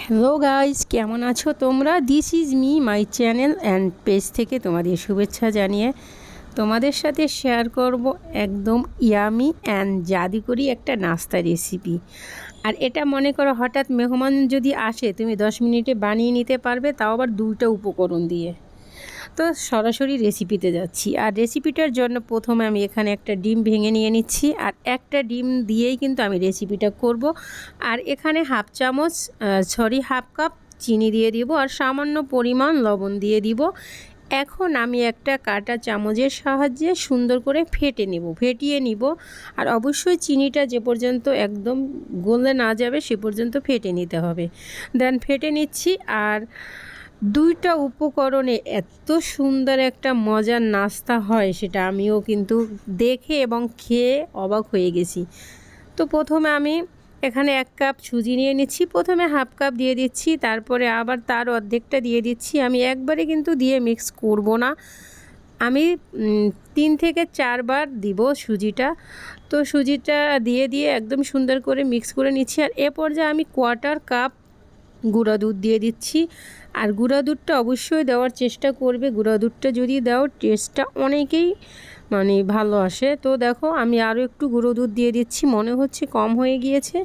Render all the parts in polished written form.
Hello guys, কেমন আছো তোমরা? This is me my channel and page থেকে তোমাদের শুভেচ্ছা জানিয়ে তোমাদের সাথে শেয়ার করব একদম ইয়ামি অ্যান্ড জাদুকরি একটা নাস্তা রেসিপি। আর এটা মনে করো হঠাৎ মেহমান যদি আসে, তুমি 10 মিনিটে বানিয়ে নিতে পারবে, তাও আবার 2টা উপকরণ দিয়ে। তো সরাসরি রেসিপিতে যাচ্ছি। আর রেসিপিটার জন্য প্রথমে আমি এখানে একটা ডিম ভেঙে নিয়ে নিচ্ছি, আর একটা ডিম দিয়েই কিন্তু আমি রেসিপিটা করব। আর এখানে হাফ কাপ চিনি দিয়ে দিব, আর সামান্য পরিমাণ লবণ দিয়ে দিব। এখন আমি একটা কাঁটা চামচের সাহায্যে সুন্দর করে ফেটিয়ে নিব। আর অবশ্যই চিনিটা যে পর্যন্ত একদম গলে না যাবে সে পর্যন্ত ফেটে নিতে হবে। দেন ফেটে নিচ্ছি। আর 2টা উপকরণে এত সুন্দর একটা মজার নাস্তা হয় সেটা আমিও কিন্তু দেখে এবং খেয়ে অবাক হয়ে গেছি। তো প্রথমে আমি এখানে 1 কাপ সুজি নিয়ে নিচ্ছি। প্রথমে হাফ কাপ দিয়ে দিচ্ছি, তারপরে আবার তার অর্ধেকটা দিয়ে দিচ্ছি। আমি একবারে কিন্তু দিয়ে মিক্স করব না, আমি 3 থেকে 4 বার দিব সুজিটা। তো সুজিটা দিয়ে একদম সুন্দর করে মিক্স করে নিচ্ছি। আর এ পর্যায়ে আমি 1/4 কাপ গুঁড়া দুধ দিয়ে দিচ্ছি। আর গুঁড়া দুধটা অবশ্যই দেওয়ার চেষ্টা করবে, গুঁড়া দুধটা যদি দাও টেস্টটা অনেকেই ভালো আসে। তো দেখো আমি আরও একটু গুঁড়ো দুধ দিয়ে দিচ্ছি, মনে হচ্ছে কম হয়ে গিয়েছে।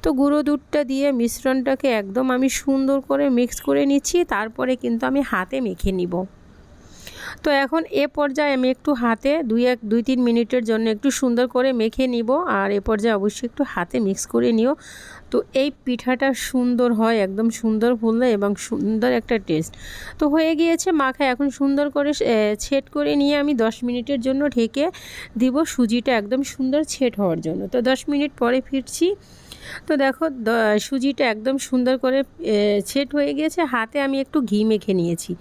তো গুঁড়ো দুধটা দিয়ে মিশ্রণটাকে একদম আমি সুন্দর করে মিক্স করে নিচ্ছি, তারপরে কিন্তু আমি হাতে মেখে নিব। তো এখন এ পর্যায়ে আমি একটু হাতে 2-3 মিনিটের জন্য একটু সুন্দর করে মেখে নিব। আর এ পর্যায়ে অবশ্যই একটু হাতে মিক্স করে নিও। তো এই পিঠাটা সুন্দর হয়, একদম সুন্দর ফুলে এবং সুন্দর একটা টেস্ট। তো হয়ে গিয়েছে মাখা। এখন সুন্দর করে ছেট করে নিয়ে আমি 10 মিনিটের জন্য ঢেকে দিব, সুজিটা একদম সুন্দর ছেট হওয়ার জন্য। তো 10 মিনিট পরে ফিরছি। তো দেখো সুজিটা একদম সুন্দর করে ছেট হয়ে গিয়েছে। হাতে আমি একটু ঘি মেখে নিয়েছি।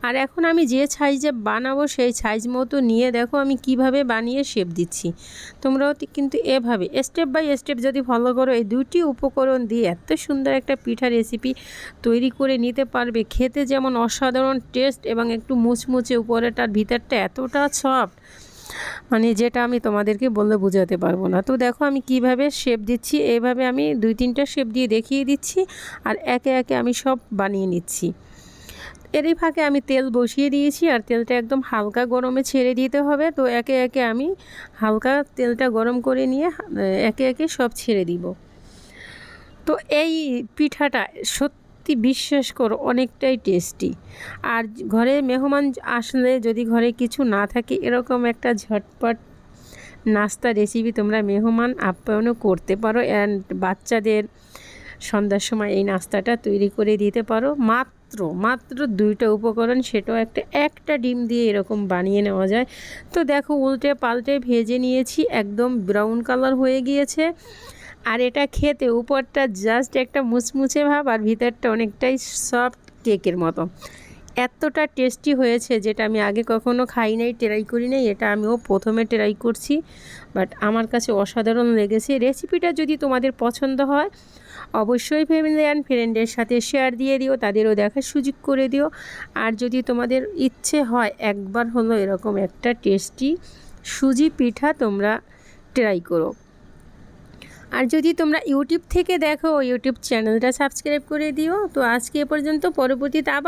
আর এখন আমি যে সাইজে বানাবো সেই সাইজ মতো নিয়ে দেখো আমি কিভাবে বানিয়ে শেপ দিচ্ছি। তোমরাও কিন্তু এভাবে স্টেপ বাই স্টেপ যদি ফলো করো, এই 2টি উপকরণ দিয়ে এত সুন্দর একটা পিঠা রেসিপি তৈরি করে নিতে পারবে। খেতে যেমন অসাধারণ টেস্ট এবং একটু মুচমুচে, উপরেটার ভিতরটা এতটা সফট, যেটা আমি তোমাদেরকে বললে বোঝাতে পারবো না। তো দেখো আমি কিভাবে শেপ দিচ্ছি, এইভাবে আমি 2-3টা শেপ দিয়ে দেখিয়ে দিচ্ছি। আর একে একে আমি সব বানিয়ে নিচ্ছি। এরই ফাঁকে আমি তেল বসিয়ে দিয়েছি, আর তেলটা একদম হালকা গরমে ছেড়ে দিতে হবে। তো একে একে আমি হালকা তেলটা গরম করে নিয়ে একে একে সব ছেড়ে দিব। তো এই পিঠাটা সত্যি বিশ্বাস করো অনেকটাই টেস্টি। আর ঘরে মেহমান আসলে যদি ঘরে কিছু না থাকে, এরকম একটা ঝটপট নাস্তা রেসিপি তোমরা মেহমান আপ্যায়নও করতে পারো। অ্যান্ড বাচ্চাদের সন্ধ্যার সময় এই নাস্তাটা তৈরি করে দিতে পারো। মাত্র 2টা উপকরণ, সেটাও একটা ডিম দিয়ে এরকম বানিয়ে নেওয়া যায়। তো দেখো উল্টে পাল্টে ভেজে নিয়েছি, একদম ব্রাউন কালার হয়ে গিয়েছে। আর এটা খেতে উপরটা জাস্ট একটা মুচমুচে ভাব, আর ভিতরটা অনেকটাই সফট কেকের মতো। এতটা টেস্টি হয়েছে, যেটা আমি আগে কখনো খাই নাই, ট্রাই করি নাই। এটা আমিও প্রথমে ট্রাই করছি, বাট আমার কাছে অসাধারণ লেগেছে। রেসিপিটা যদি তোমাদের পছন্দ হয় অবশ্যই ফ্যামিলি অ্যান্ড ফ্রেন্ডের সাথে শেয়ার দিয়ে দিও, তাদেরও দেখার সুযোগ করে দিও। আর যদি তোমাদের ইচ্ছে হয় একবার হলো এরকম একটা টেস্টি সুজি পিঠা তোমরা ট্রাই করো। আর যদি তোমরা ইউটিউব থেকে দেখো, ইউটিউব চ্যানেলটা সাবস্ক্রাইব করে দিও। তো আজকে এ পর্যন্ত, পরবর্তীতে আবার